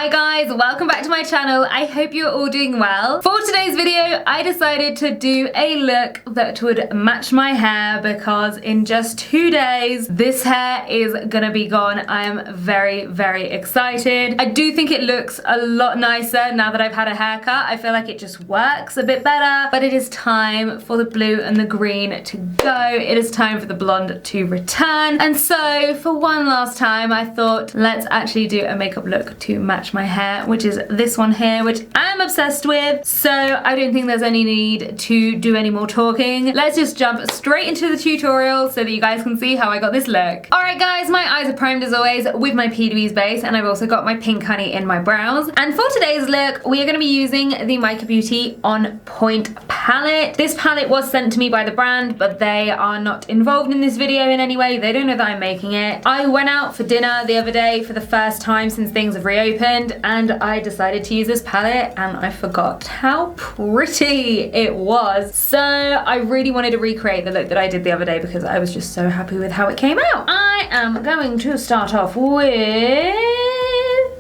Hi guys, welcome back to my channel. I hope you're all doing well. For today's video, I decided to do a look that would match my hair because in just 2 days, this hair is gonna be gone. I am very, very excited. I do think it looks a lot nicer now that I've had a haircut. I feel like it just works a bit better, but it is time for the blue and the green to go. It is time for the blonde to return. And so for one last time, I thought let's actually do a makeup look to match my hair, which is this one here, which I'm obsessed with. So I don't think there's any need to do any more talking. Let's just jump straight into the tutorial so that you guys can see how I got this look. Alright guys, my eyes are primed as always with my Peekaboo base, and I've also got my pink honey in my brows. And for today's look, we are going to be using the Mica Beauty On Point palette. This palette was sent to me by the brand, but they are not involved in this video in any way. They don't know that I'm making it. I went out for dinner the other day for the first time since things have reopened, and I decided to use this palette and I forgot how pretty it was. So I really wanted to recreate the look that I did the other day because I was just so happy with how it came out. I am going to start off with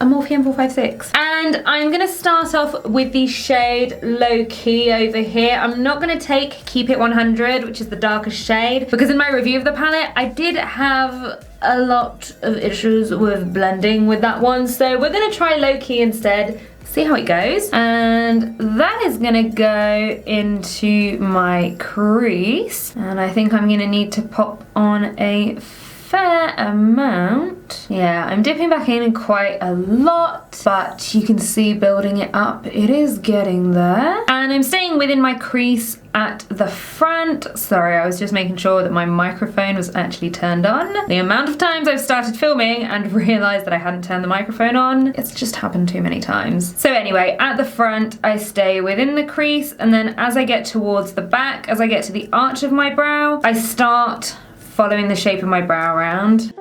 a Morphe M456. And I'm gonna start off with the shade Low Key over here. I'm not gonna take Keep It 100, which is the darkest shade, because in my review of the palette, I did have a lot of issues with blending with that one. So we're gonna try Low Key instead, see how it goes. And that is gonna go into my crease. And I think I'm gonna need to pop on a fair amount. Yeah, I'm dipping back in quite a lot, but you can see building it up. It is getting there. And I'm staying within my crease at the front. Sorry, I was just making sure that my microphone was actually turned on. The amount of times I've started filming and realized that I hadn't turned the microphone on, it's just happened too many times. So anyway, at the front, I stay within the crease, and then as I get towards the back, as I get to the arch of my brow, I start following the shape of my brow around.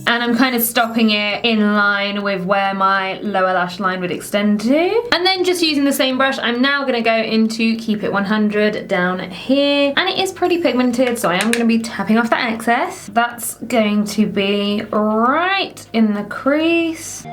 And I'm kind of stopping it in line with where my lower lash line would extend to. And then just using the same brush, I'm now gonna go into Keep It 100 down here. And it is pretty pigmented, so I am gonna be tapping off that excess. That's going to be right in the crease.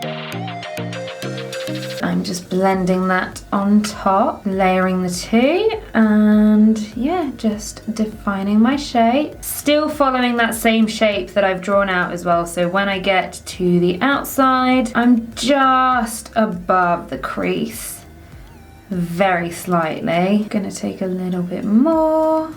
I'm just blending that on top, layering the two, and yeah, just defining my shape. Still following that same shape that I've drawn out as well, so when I get to the outside, I'm just above the crease, very slightly. Gonna take a little bit more.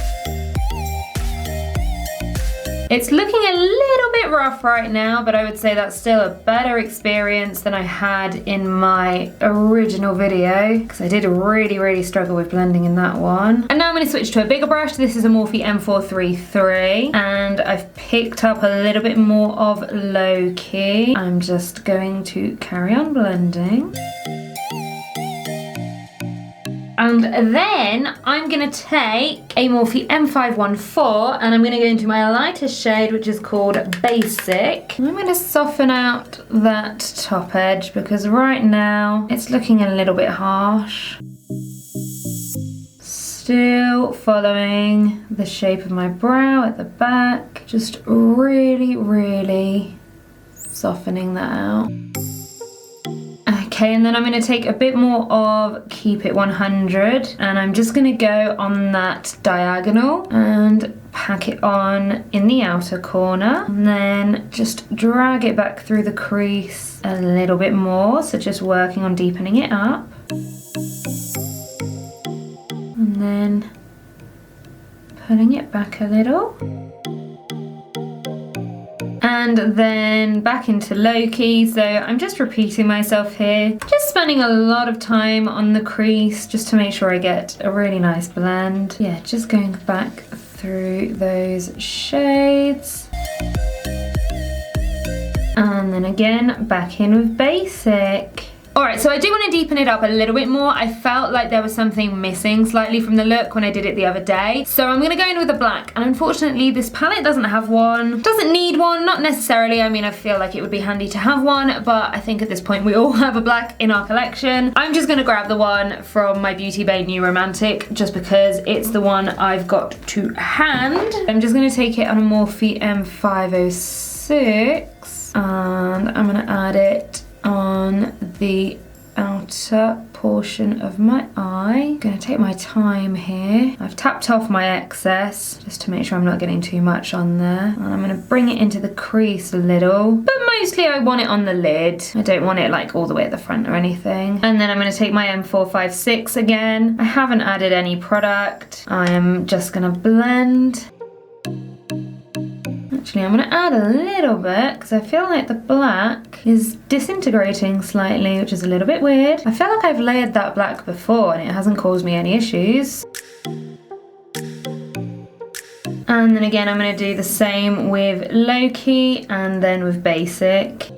It's looking a little bit rough right now, but I would say that's still a better experience than I had in my original video, because I did really struggle with blending in that one. And now I'm going to switch to a bigger brush. This is a Morphe M433, and I've picked up a little bit more of Low Key. I'm just going to carry on blending. And then I'm gonna take a Morphe M514 and I'm gonna go into my lightest shade, which is called Basic. I'm gonna soften out that top edge because right now it's looking a little bit harsh. Still following the shape of my brow at the back, just really softening that out. Okay, and then I'm going to take a bit more of Keep It 100 and I'm just going to go on that diagonal and pack it on in the outer corner, and then just drag it back through the crease a little bit more, so just working on deepening it up. And then pulling it back a little. And then back into Low Key, so I'm just repeating myself here. Just spending a lot of time on the crease just to make sure I get a really nice blend. Yeah, just going back through those shades. And then again, back in with Basic. Alright, so I do want to deepen it up a little bit more. I felt like there was something missing slightly from the look when I did it the other day. So I'm going to go in with a black. And unfortunately, this palette doesn't have one. Doesn't need one, not necessarily. I mean, I feel like it would be handy to have one. But I think at this point, we all have a black in our collection. I'm just going to grab the one from my Beauty Bay New Romantic, just because it's the one I've got to hand. I'm just going to take it on a Morphe M506. And I'm going to add the outer portion of my eye. I'm gonna take my time here. I've tapped off my excess just to make sure I'm not getting too much on there. And I'm gonna bring it into the crease a little, but mostly I want it on the lid. I don't want it like all the way at the front or anything. And then I'm gonna take my M456 again. I haven't added any product. I am just gonna blend. Actually, I'm going to add a little bit because I feel like the black is disintegrating slightly, which is a little bit weird. I feel like I've layered that black before and it hasn't caused me any issues. And then again, I'm going to do the same with Loki and then with Basic.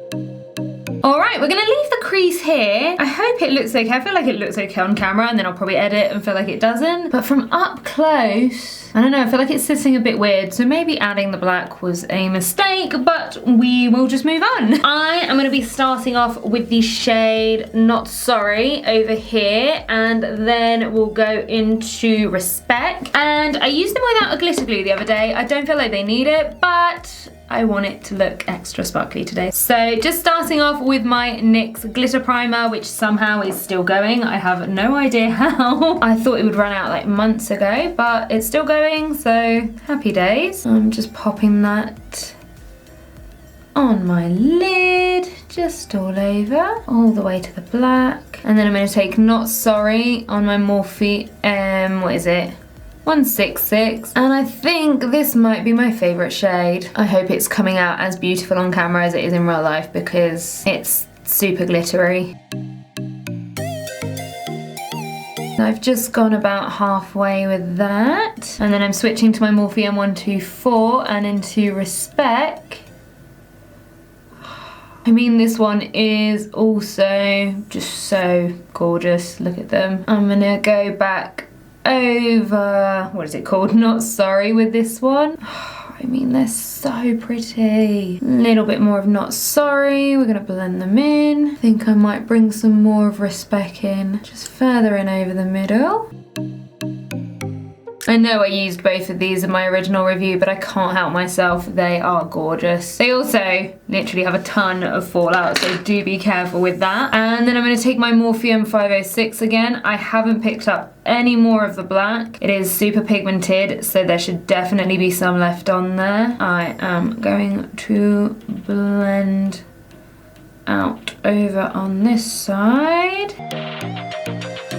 Alright, we're going to leave the crease here. I hope it looks okay. I feel like it looks okay on camera and then I'll probably edit and feel like it doesn't. But from up close, I don't know, I feel like it's sitting a bit weird. So maybe adding the black was a mistake, but we will just move on. I am going to be starting off with the shade Not Sorry over here. And then we'll go into Respect. And I used them without a glitter glue the other day. I don't feel like they need it, but I want it to look extra sparkly today. So just starting off with my NYX Glitter Primer, which somehow is still going. I have no idea how. I thought it would run out like months ago, but it's still going, so happy days. I'm just popping that on my lid, just all over, all the way to the black. And then I'm gonna take Not Sorry on my Morphe what is it? 166, and I think this might be my favourite shade. I hope it's coming out as beautiful on camera as it is in real life because it's super glittery. I've just gone about halfway with that, and then I'm switching to my Morphe M124 and into Respect. I mean, this one is also just so gorgeous. Look at them. I'm gonna go back over, what is it called? Not Sorry with this one. I mean, they're so pretty. A little bit more of Not Sorry. We're gonna blend them in. I think I might bring some more of Respect in, just further in over the middle. I know I used both of these in my original review, but I can't help myself. They are gorgeous. They also literally have a ton of fallout, so do be careful with that. And then I'm going to take my Morphe M506 again. I haven't picked up any more of the black. It is super pigmented, so there should definitely be some left on there. I am going to blend out over on this side.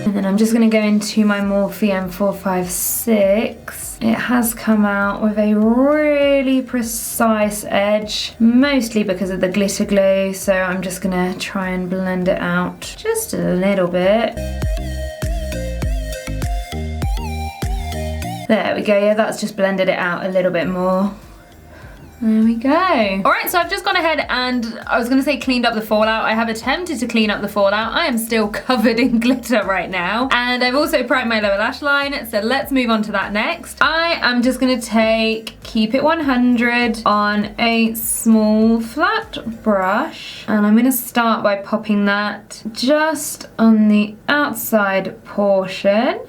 And then I'm just going to go into my Morphe M456. It has come out with a really precise edge, mostly because of the glitter glue, so I'm just going to try and blend it out just a little bit. There we go, yeah, that's just blended it out a little bit more. There we go. Alright, so I've just gone ahead and I was going to say cleaned up the fallout. I have attempted to clean up the fallout. I am still covered in glitter right now. And I've also primed my lower lash line, so let's move on to that next. I am just going to take Keep It 100 on a small flat brush. And I'm going to start by popping that just on the outside portion.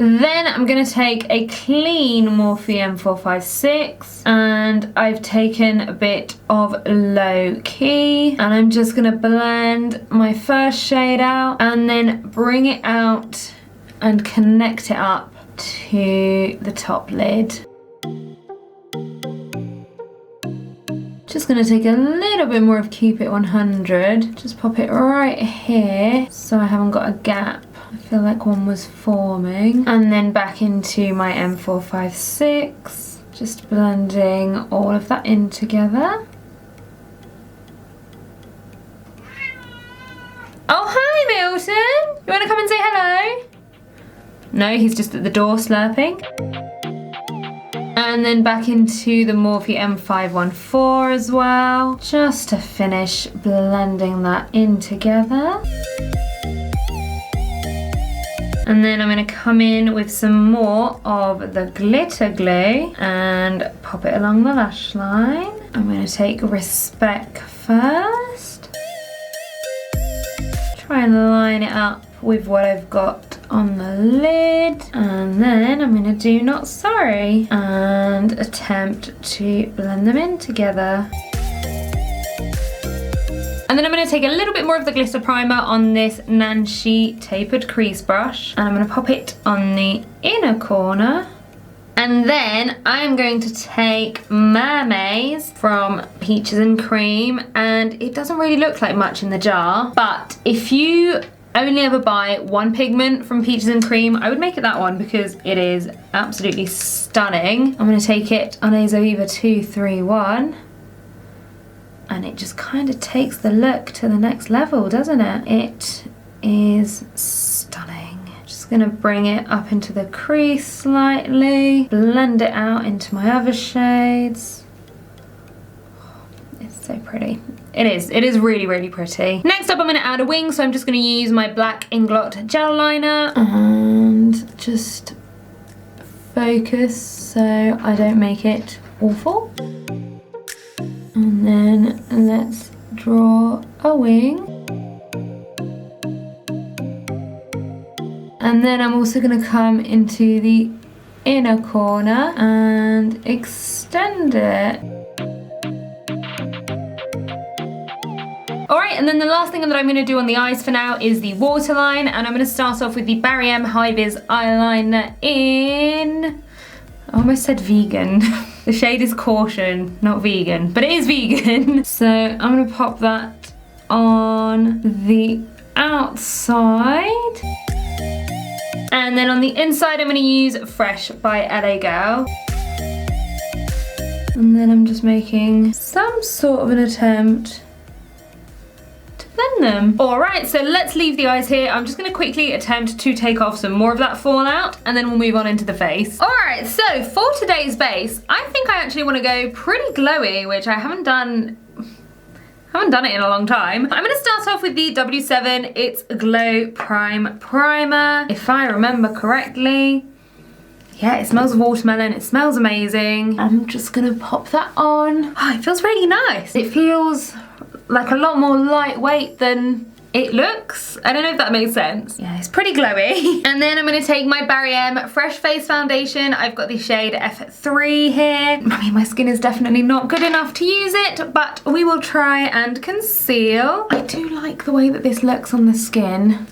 Then I'm going to take a clean Morphe M456 and I've taken a bit of Low Key and I'm just going to blend my first shade out and then bring it out and connect it up to the top lid. Just going to take a little bit more of Keep It 100, just pop it right here so I haven't got a gap. I feel like one was forming. And then back into my M456, just blending all of that in together. Oh, hi Milton! You want to come and say hello? No, he's just at the door slurping. And then back into the Morphe M514 as well, just to finish blending that in together. And then I'm going to come in with some more of the glitter glue and pop it along the lash line. I'm going to take Respect first. Try and line it up with what I've got on the lid. And then I'm going to do Not Sorry and attempt to blend them in together. And And then I'm going to take a little bit more of the glitter primer on this Nancy tapered crease brush, and I'm going to pop it on the inner corner. And then I'm going to take Mermaids from Peaches and Cream, and it doesn't really look like much in the jar, but if you only ever buy one pigment from Peaches and Cream, I would make it that one because it is absolutely stunning. I'm going to take it on Azoeva 231, and it just kind of takes the look to the next level, doesn't it? It is stunning. Just going to bring it up into the crease slightly, blend it out into my other shades. It's so pretty. It is really, really pretty. Next up, I'm going to add a wing, so I'm just going to use my black Inglot gel liner and just focus so I don't make it awful. And then let's draw a wing. And then I'm also going to come into the inner corner and extend it. Alright, and then the last thing that I'm going to do on the eyes for now is the waterline, and I'm going to start off with the Barry M High Vis eyeliner in... I almost said vegan. The shade is Caution, not vegan, but it is vegan. So I'm going to pop that on the outside. And then on the inside, I'm going to use Fresh by LA Girl. And then I'm just making some sort of an attempt to blend them. Alright, so let's leave the eyes here. I'm just going to quickly attempt to take off some more of that fallout, and then we'll move on into the face. Alright, so for today's base, I think I actually want to go pretty glowy, which I haven't done it in a long time. I'm going to start off with the W7 It's Glow Prime Primer. If I remember correctly, yeah, it smells of watermelon. It smells amazing. I'm just going to pop that on. Oh, it feels really nice. It feels like a lot more lightweight than it looks. I don't know if that makes sense. Yeah, it's pretty glowy. And then I'm going to take my Barry M Fresh Face Foundation. I've got the shade F3 here. I mean, my skin is definitely not good enough to use it, but we will try and conceal. I do like the way that this looks on the skin.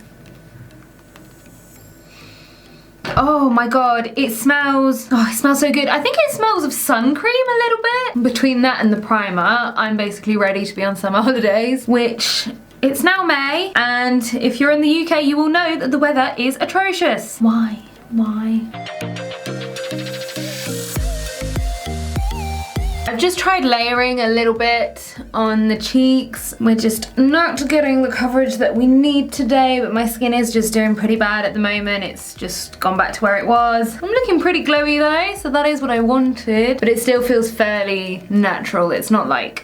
Oh my god, it smells so good. I think it smells of sun cream a little bit. Between that and the primer, I'm basically ready to be on summer holidays, which... It's now May, and if you're in the UK, you will know that the weather is atrocious. Why? I've just tried layering a little bit on the cheeks. We're just not getting the coverage that we need today, but my skin is just doing pretty bad at the moment. It's just gone back to where it was. I'm looking pretty glowy though, so that is what I wanted, but it still feels fairly natural. It's not like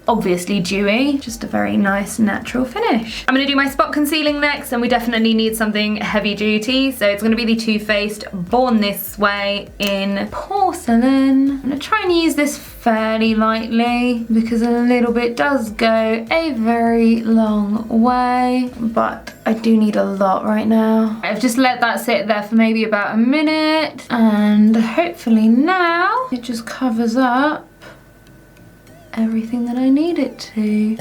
obviously dewy, just a very nice natural finish. I'm gonna do my spot concealing next, and we definitely need something heavy duty, so it's gonna be the Too Faced Born This Way in Porcelain. I'm gonna try and use this fairly lightly because a little bit does go a very long way, but I do need a lot right now. I've just let that sit there for maybe about a minute, and hopefully now it just covers up everything that I need it to.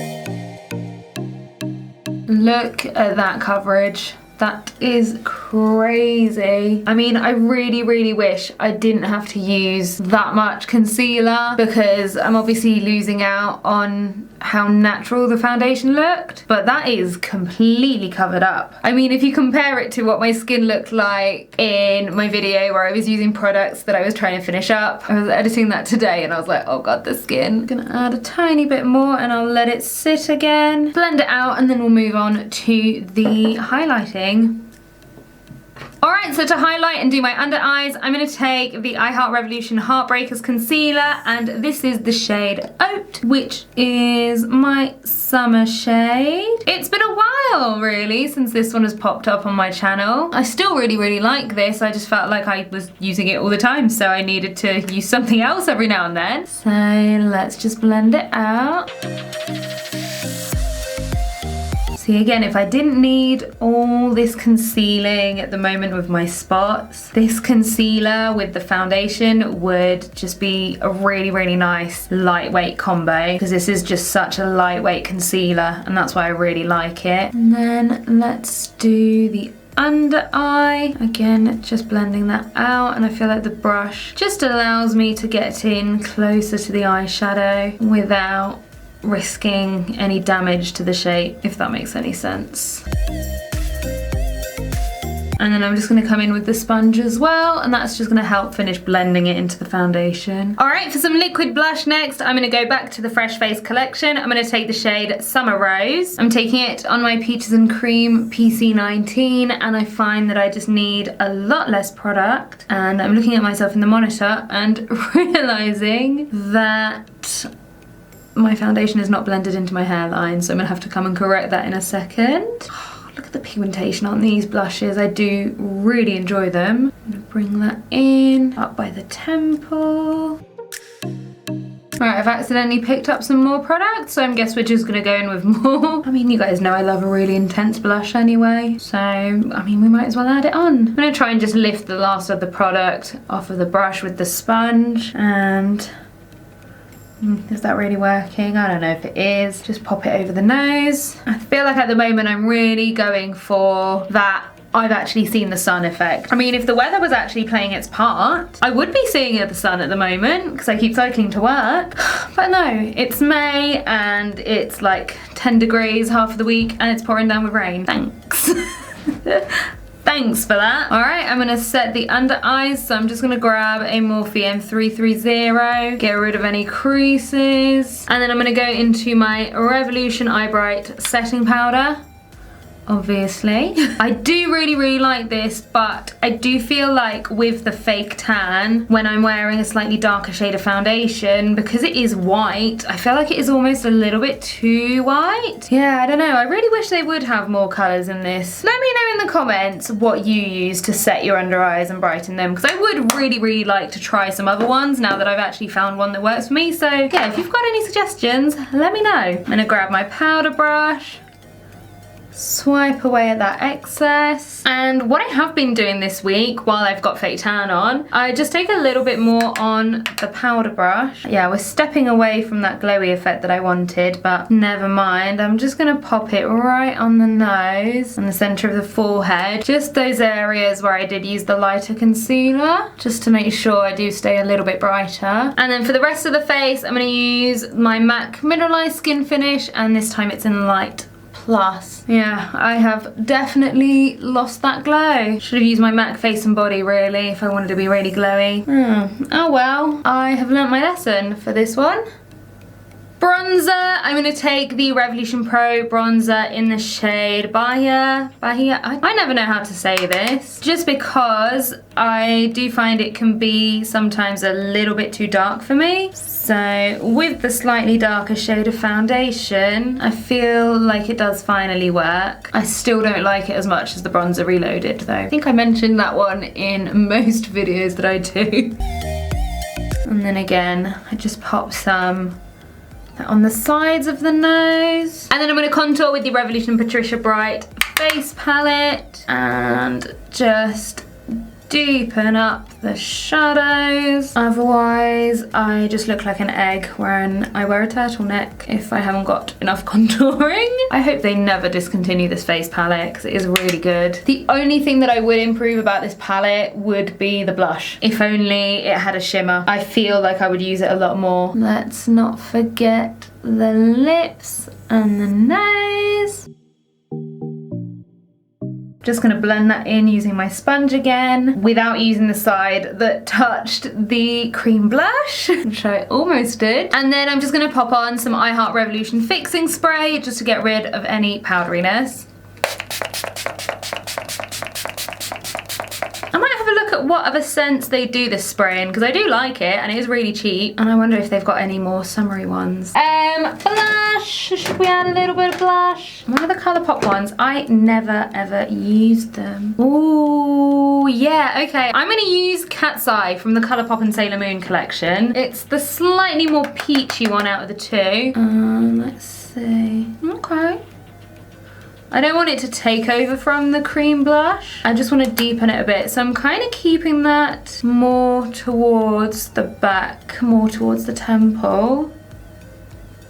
Look at that coverage. That is crazy. I mean, I really, really wish I didn't have to use that much concealer because I'm obviously losing out on how natural the foundation looked, but that is completely covered up. I mean, if you compare it to what my skin looked like in my video where I was using products that I was trying to finish up, I was editing that today and I was like, oh god, the skin. I'm gonna add a tiny bit more and I'll let it sit again. Blend it out, and then we'll move on to the highlighting. Alright, so to highlight and do my under eyes, I'm going to take the I Heart Revolution Heartbreakers Concealer, and this is the shade Oat, which is my summer shade. It's been a while, really, since this one has popped up on my channel. I still really, really like this. I just felt like I was using it all the time, so I needed to use something else every now and then. So let's just blend it out. See, again, if I didn't need all this concealing at the moment with my spots, this concealer with the foundation would just be a really, really nice lightweight combo, because this is just such a lightweight concealer, and that's why I really like it. And then let's do the under eye. Again, just blending that out, and I feel like the brush just allows me to get in closer to the eyeshadow without risking any damage to the shape, if that makes any sense. And then I'm just going to come in with the sponge as well, and that's just going to help finish blending it into the foundation. Alright, for some liquid blush next, I'm going to go back to the Fresh Face collection. I'm going to take the shade Summer Rose. I'm taking it on my Peaches and Cream PC19, and I find that I just need a lot less product. And I'm looking at myself in the monitor and realising that my foundation is not blended into my hairline, so I'm going to have to come and correct that in a second. Look at the pigmentation on these blushes. I do really enjoy them. I'm gonna bring that in, up by the temple. Alright, I've accidentally picked up some more product, so I guess we're just gonna go in with more. I mean, you guys know I love a really intense blush anyway, so, I mean, we might as well add it on. I'm gonna try and just lift the last of the product off of the brush with the sponge, and is that really working? I don't know if it is. Just pop it over the nose. I feel like at the moment I'm really going for that I've actually seen the sun effect. I mean, if the weather was actually playing its part, I would be seeing the sun at the moment because I keep cycling to work. But no, it's May and it's like 10 degrees half of the week and it's pouring down with rain. Thanks. Thanks for that. All right, I'm gonna set the under eyes. So I'm just gonna grab a Morphe M330, get rid of any creases. And then I'm gonna go into my Revolution Eyebrite setting powder. Obviously. I do really like this, but I do feel like with the fake tan, when I'm wearing a slightly darker shade of foundation, because it is white, I feel like it is almost a little bit too white. Yeah, I don't know. I really wish they would have more colours in this. Let me know in the comments what you use to set your under eyes and brighten them, because I would really like to try some other ones now that I've actually found one that works for me. So yeah, if you've got any suggestions, let me know. I'm gonna grab my powder brush, swipe away at that excess. And what I have been doing this week while I've got fake tan on, I just take a little bit more on the powder brush. Yeah, we're stepping away from that glowy effect that I wanted, but never mind. I'm just gonna pop it right on the nose and the center of the forehead. Just those areas where I did use the lighter concealer, just to make sure I do stay a little bit brighter. And then for the rest of the face, I'm gonna use my MAC Mineralized Skin Finish, and this time it's in Light Plus. Yeah, I have definitely lost that glow. Should have used my MAC Face and Body really if I wanted to be really glowy. Oh well, I have learnt my lesson for this one. Bronzer, I'm going to take the Revolution Pro bronzer in the shade Bahia. I never know how to say this, just because I do find it can be sometimes a little bit too dark for me. So with the slightly darker shade of foundation, I feel like it does finally work. I still don't like it as much as the bronzer Reloaded though. I think I mentioned that one in most videos that I do. And then again, I just pop some on the sides of the nose. And then I'm going to contour with the Revolution Patricia Bright face palette and just deepen up the shadows. Otherwise, I just look like an egg when I wear a turtleneck if I haven't got enough contouring. I hope they never discontinue this face palette because it is really good. The only thing that I would improve about this palette would be the blush. If only it had a shimmer. I feel like I would use it a lot more. Let's not forget the lips and the nose. Just gonna blend that in using my sponge again without using the side that touched the cream blush, which I almost did. And then I'm just gonna pop on some I Heart Revolution fixing spray just to get rid of any powderiness. I might have a look at what other scents they do this spray in, because I do like it and it is really cheap. And I wonder if they've got any more summery ones. Blush, should we add a little bit of blush? One of the Colourpop ones, I never ever used them. Ooh, yeah, okay. I'm gonna use Cat's Eye from the Colourpop and Sailor Moon collection. It's the slightly more peachy one out of the two. Let's see, okay. I don't want it to take over from the cream blush. I just want to deepen it a bit. So I'm kind of keeping that more towards the back, more towards the temple.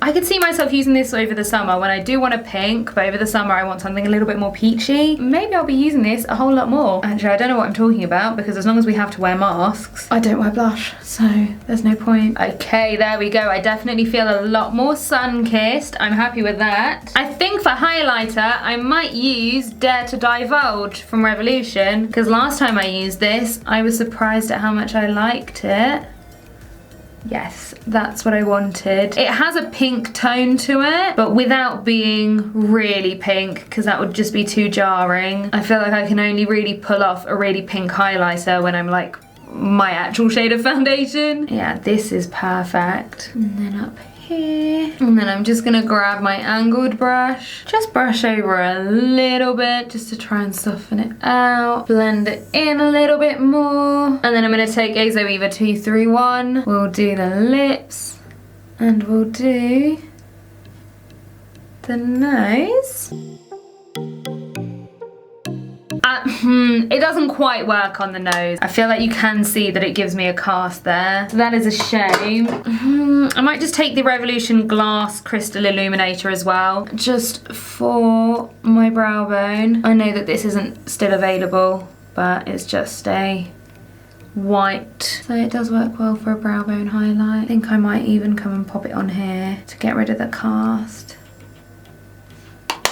I could see myself using this over the summer when I do want a pink, but over the summer I want something a little bit more peachy. Maybe I'll be using this a whole lot more. Actually, I don't know what I'm talking about because as long as we have to wear masks, I don't wear blush, so there's no point. Okay, there we go. I definitely feel a lot more sun-kissed. I'm happy with that. I think for highlighter, I might use Dare to Divulge from Revolution because last time I used this, I was surprised at how much I liked it. Yes, that's what I wanted. It has a pink tone to it, but without being really pink, because that would just be too jarring. I feel like I can only really pull off a really pink highlighter when I'm like my actual shade of foundation. Yeah, this is perfect. And then up here. And then I'm just gonna grab my angled brush. Just brush over a little bit just to try and soften it out. Blend it in a little bit more. And then I'm gonna take Azo Eva 231. We'll do the lips. And we'll do the nose. It doesn't quite work on the nose. I feel like you can see that it gives me a cast there. So that is a shame. I might just take the Revolution Glass Crystal Illuminator as well, just for my brow bone. I know that this isn't still available, but it's just a white. So it does work well for a brow bone highlight. I think I might even come and pop it on here to get rid of the cast.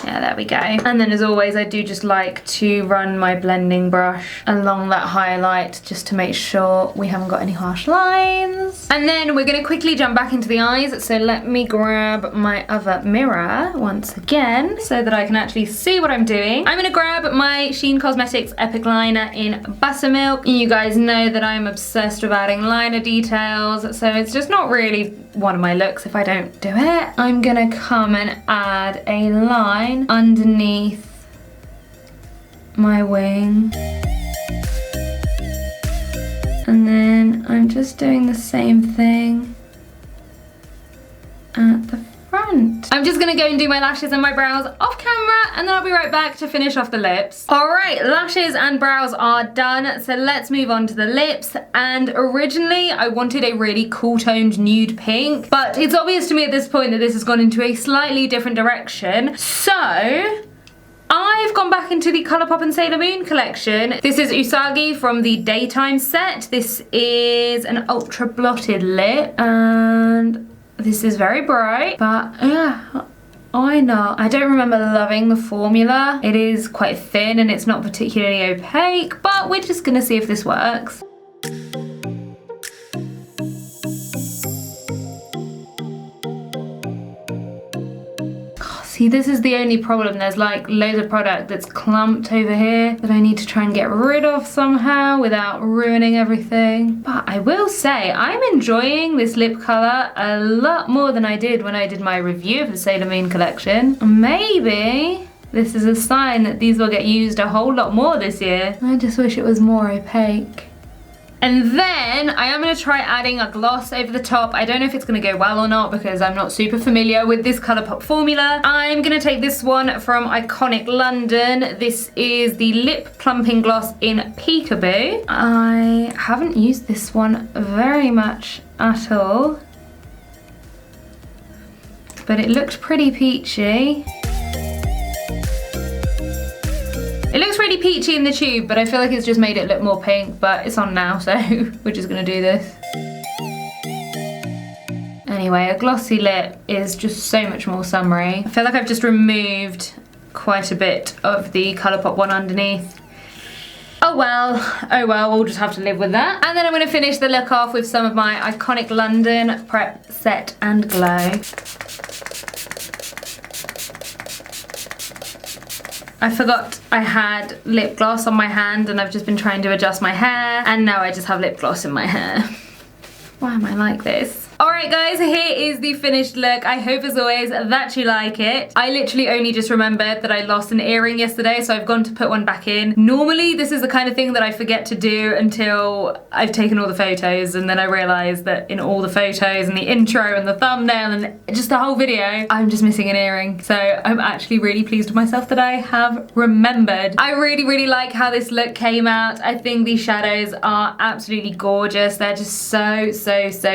Yeah, there we go. And then as always, I do just like to run my blending brush along that highlight just to make sure we haven't got any harsh lines. And then we're gonna quickly jump back into the eyes. So let me grab my other mirror once again so that I can actually see what I'm doing. I'm gonna grab my Shein Cosmetics Epic Liner in Buttermilk. You guys know that I'm obsessed with adding liner details, so it's just not really one of my looks if I don't do it. I'm gonna come and add a line underneath my wing. And then I'm just doing the same thing at the front. I'm just gonna go and do my lashes and my brows off camera and then I'll be right back to finish off the lips. All right, lashes and brows are done, so let's move on to the lips. And originally I wanted a really cool toned nude pink, but it's obvious to me at this point that this has gone into a slightly different direction. So I've gone back into the Colourpop and Sailor Moon collection. This is Usagi from the Daytime set. This is an ultra blotted lip and this is very bright, but yeah, I don't remember loving the formula. It is quite thin and it's not particularly opaque, but we're just gonna see if this works. See, this is the only problem. There's like loads of product that's clumped over here that I need to try and get rid of somehow without ruining everything. But I will say, I'm enjoying this lip color a lot more than I did when I did my review of the Sailor Moon collection. Maybe this is a sign that these will get used a whole lot more this year. I just wish it was more opaque. And then I am going to try adding a gloss over the top. I don't know if it's going to go well or not because I'm not super familiar with this Colourpop formula. I'm going to take this one from Iconic London. This is the Lip Plumping Gloss in Peekaboo. I haven't used this one very much at all, but it looked pretty peachy. It looks really peachy in the tube, but I feel like it's just made it look more pink, but it's on now, so we're just gonna do this. Anyway, a glossy lip is just so much more summery. I feel like I've just removed quite a bit of the Colourpop one underneath. Oh well, we'll just have to live with that. And then I'm gonna finish the look off with some of my Iconic London Prep Set and Glow. I forgot I had lip gloss on my hand and I've just been trying to adjust my hair and now I just have lip gloss in my hair. Why am I like this? Alright Alright guys, here is the finished look. I hope as always that you like it. I literally only just remembered that I lost an earring yesterday, so I've gone to put one back in. Normally this is the kind of thing that I forget to do until I've taken all the photos, and then I realise that in all the photos and the intro and the thumbnail and just the whole video, I'm just missing an earring. So I'm actually really pleased with myself that I have remembered. I really like how this look came out. I think these shadows are absolutely gorgeous. They're just so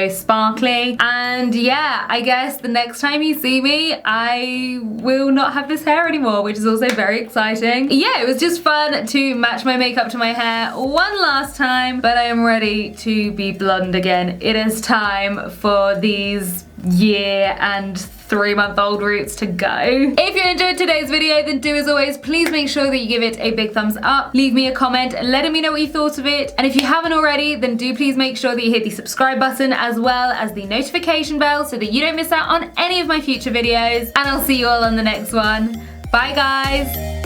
sparkly. And yeah, I guess the next time you see me, I will not have this hair anymore, which is also very exciting. Yeah, it was just fun to match my makeup to my hair one last time, but I am ready to be blonde again. It is time for these year and 3-month-old roots to go. If you enjoyed today's video, then do as always, please make sure that you give it a big thumbs up. Leave me a comment letting me know what you thought of it. And if you haven't already, then do please make sure that you hit the subscribe button as well as the notification bell so that you don't miss out on any of my future videos. And I'll see you all on the next one. Bye guys.